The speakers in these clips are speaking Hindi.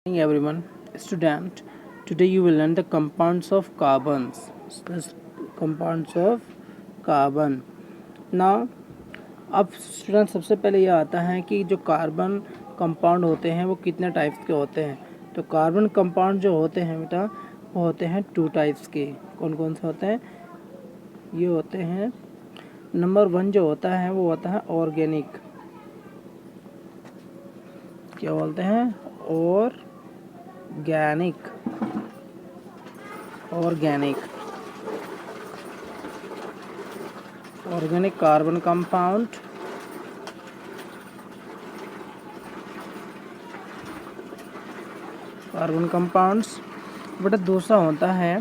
Morning everyone, student. Today you will learn the compounds of carbons. Compounds of carbon. Now, अब स्टूडेंट सबसे पहले ये आता है कि जो कार्बन कंपाउंड होते हैं वो कितने टाइप्स के होते हैं। तो कार्बन कंपाउंड जो होते हैं बेटा वो होते हैं 2 टाइप्स के। कौन कौन से होते हैं? ये होते हैं, नंबर 1 जो होता है वो होता है ऑर्गेनिक। क्या बोलते हैं? Organic. Organic carbon compound. Carbon compounds. बेटा दूसरा होता है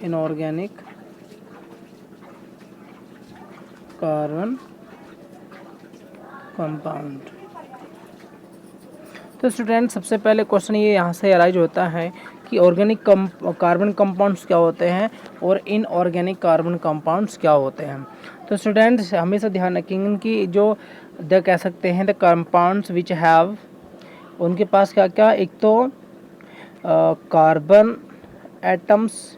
इनऑर्गेनिक कार्बन कंपाउंड। तो स्टूडेंट सबसे पहले क्वेश्चन ये यहाँ से अराइज होता है कि ऑर्गेनिक कार्बन कंपाउंड्स क्या होते हैं और इनऑर्गेनिक कार्बन कंपाउंड्स क्या होते हैं। तो स्टूडेंट हमेशा ध्यान रखेंगे कि जो कह सकते हैं द कंपाउंड्स विच हैव, उनके पास क्या क्या, एक तो कार्बन एटम्स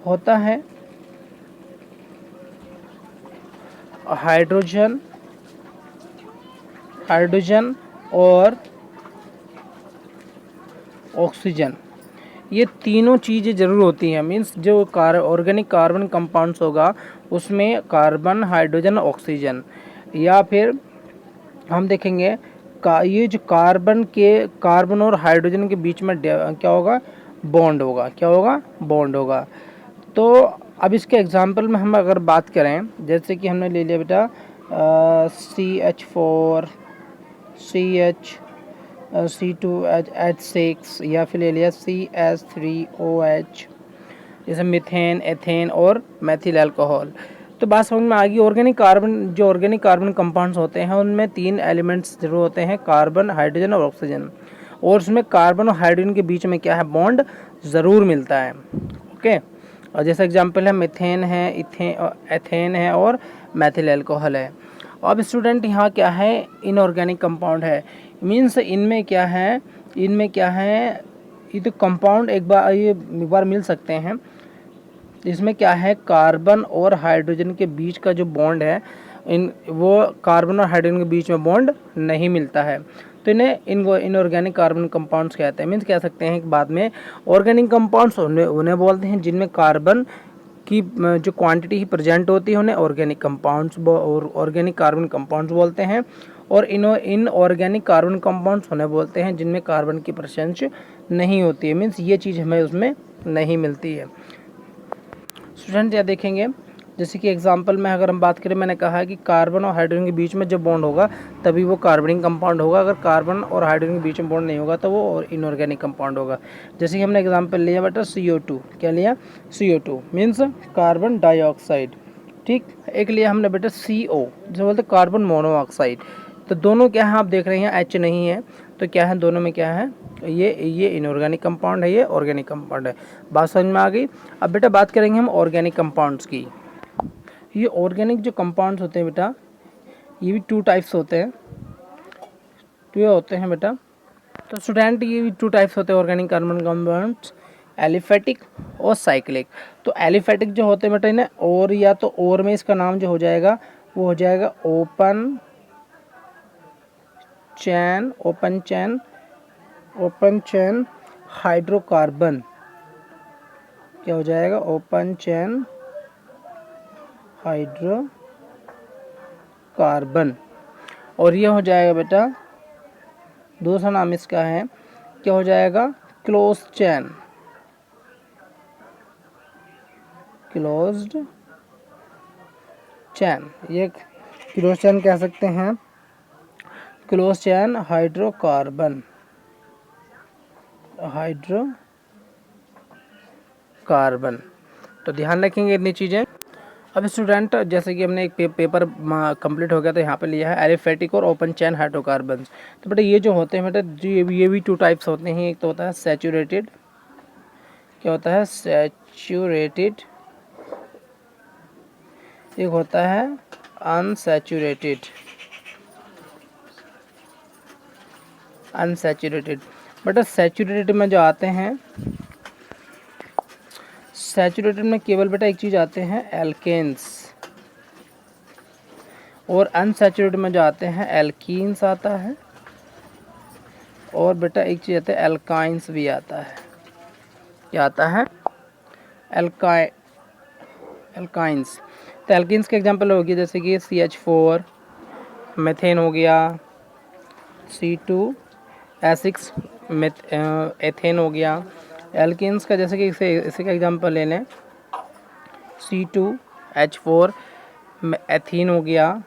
होता है, हाइड्रोजन और ऑक्सीजन, ये तीनों चीज़ें ज़रूर होती हैं। मीन्स जो ऑर्गेनिक कार्बन कंपाउंड्स होगा उसमें कार्बन, हाइड्रोजन, ऑक्सीजन, या फिर हम देखेंगे ये जो कार्बन और हाइड्रोजन के बीच में क्या होगा? बॉन्ड होगा। क्या होगा? बॉन्ड होगा। तो अब इसके एग्जांपल में हम अगर बात करें, जैसे कि हमने ले लिया बेटा CH4 C2H6, या फिर ले लिया CH3OH, जैसे मीथेन, एथेन और मेथिल अल्कोहल। तो बात समझ में आ गई। ऑर्गेनिक कार्बन कंपाउंड्स होते हैं उनमें 3 एलिमेंट्स जरूर होते हैं, कार्बन, हाइड्रोजन और ऑक्सीजन, और उसमें कार्बन और हाइड्रोजन के बीच में क्या है? बॉन्ड ज़रूर मिलता है। ओके, और जैसे एग्जांपल है मीथेन है, एथेन है और मेथिल अल्कोहल है। अब स्टूडेंट यहाँ क्या है? इनऑर्गेनिक कंपाउंड है। मीन्स इनमें क्या है? ये तो कंपाउंड एक बार मिल सकते हैं। इसमें क्या है? कार्बन और हाइड्रोजन के बीच का जो बॉन्ड है, वो कार्बन और हाइड्रोजन के बीच में बॉन्ड नहीं मिलता है, तो इन्हें इनऑर्गेनिक कार्बन कंपाउंड्स कहते हैं। मीन्स कह सकते हैं कि बाद में ऑर्गेनिक कंपाउंड्स उन्हें बोलते हैं जिनमें कार्बन की जो क्वांटिटी ही प्रेजेंट होती है, उन्हें ऑर्गेनिक कंपाउंड्स और ऑर्गेनिक कार्बन कंपाउंड्स बोलते हैं। और इनऑर्गेनिक कार्बन कंपाउंड्स उन्हें बोलते हैं जिनमें कार्बन की प्रेजेंस नहीं होती है। मीन्स ये चीज़ हमें उसमें नहीं मिलती है। स्टूडेंट या देखेंगे, जैसे कि एग्जांपल में अगर हम बात करें, मैंने कहा कि कार्बन और हाइड्रोजन के बीच में जब बॉन्ड होगा तभी वो कार्बनिक कंपाउंड होगा। अगर कार्बन और हाइड्रोजन के बीच में बॉन्ड नहीं होगा तो वो इनऑर्गेनिक कंपाउंड होगा। जैसे कि हमने एग्जांपल लिया बेटा CO2। क्या लिया? CO2 means carbon dioxide. ठीक, एक लिया हमने बेटा CO जो बोलते कार्बन मोनोऑक्साइड। तो दोनों क्या है? आप देख रहे हैं H नहीं है, तो क्या है? दोनों में क्या है? ये इनऑर्गेनिक कंपाउंड है, ये ऑर्गेनिक कंपाउंड है। बात समझ में आ गई। अब बेटा बात करेंगे हम ऑर्गेनिक कंपाउंड्स की। ये ऑर्गेनिक जो कंपाउंड्स होते हैं बेटा, ये भी 2 टाइप्स होते हैं। तो ये होते हैं बेटा, तो स्टूडेंट ये भी 2 टाइप्स होते हैं ऑर्गेनिक कार्बन कंपाउंड्स, एलिफेटिक और साइक्लिक। तो एलिफेटिक जो होते हैं बेटा, इन्हें और, या तो और में इसका नाम जो हो जाएगा वो हो जाएगा ओपन चैन हाइड्रोकार्बन। क्या हो जाएगा? ओपन चैन हाइड्रोकार्बन। और ये हो जाएगा बेटा, दूसरा नाम इसका है, क्या हो जाएगा? क्लोज्ड चैन। ये क्लोज्ड चैन कह सकते हैं, क्लोज्ड चैन हाइड्रोकार्बन। तो ध्यान रखेंगे इतनी चीज़ें। अब स्टूडेंट जैसे कि हमने एक पेपर कंप्लीट हो गया, तो यहाँ पे लिया है एलिफेटिक और ओपन चैन हाइड्रोकार्बन। तो बेटा ये जो होते हैं बेटा, ये भी 2 टाइप्स होते हैं। एक तो होता है सैचुरेटेड। क्या होता है? सैचुरेटेड। एक होता है अनसैचुरेटेड। बेटा सैचुरेटेड में जो आते हैं, सैचुरेटेड में केवल बेटा एक चीज़ आते हैं एल्केन्स, और अनसैचुरेटेड में जो आते हैं एल्कीन्स आता है, और बेटा एक चीज़ आता है एल्काइंस भी आता है। क्या आता है? एल्काइंस। तो एल्कीन्स के एग्जांपल होगी जैसे कि CH4, मेथेन हो गया, C2H6 एथेन हो गया। एल्कीन्स का जैसे कि इसे का एग्जांपल ले लें, C2H4 एथीन हो गया,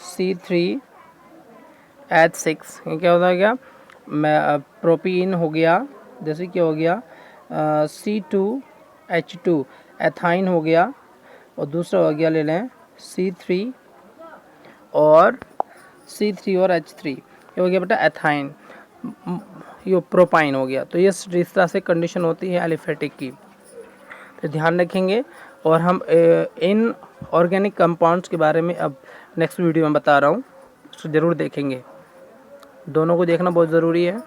C3H6 ये क्या होता गया, प्रोपीन हो गया, जैसे क्या हो गया C2H2 एथाइन हो गया, और दूसरा हो गया ले लें C3 और H3 ये हो गया बेटा एथाइन, ये प्रोपाइन हो गया। तो ये इस तरह से कंडीशन होती है एलिफेटिक की, तो ध्यान रखेंगे। और हम इन ऑर्गेनिक कंपाउंड्स के बारे में अब नेक्स्ट वीडियो में बता रहा हूँ, तो ज़रूर देखेंगे। दोनों को देखना बहुत ज़रूरी है।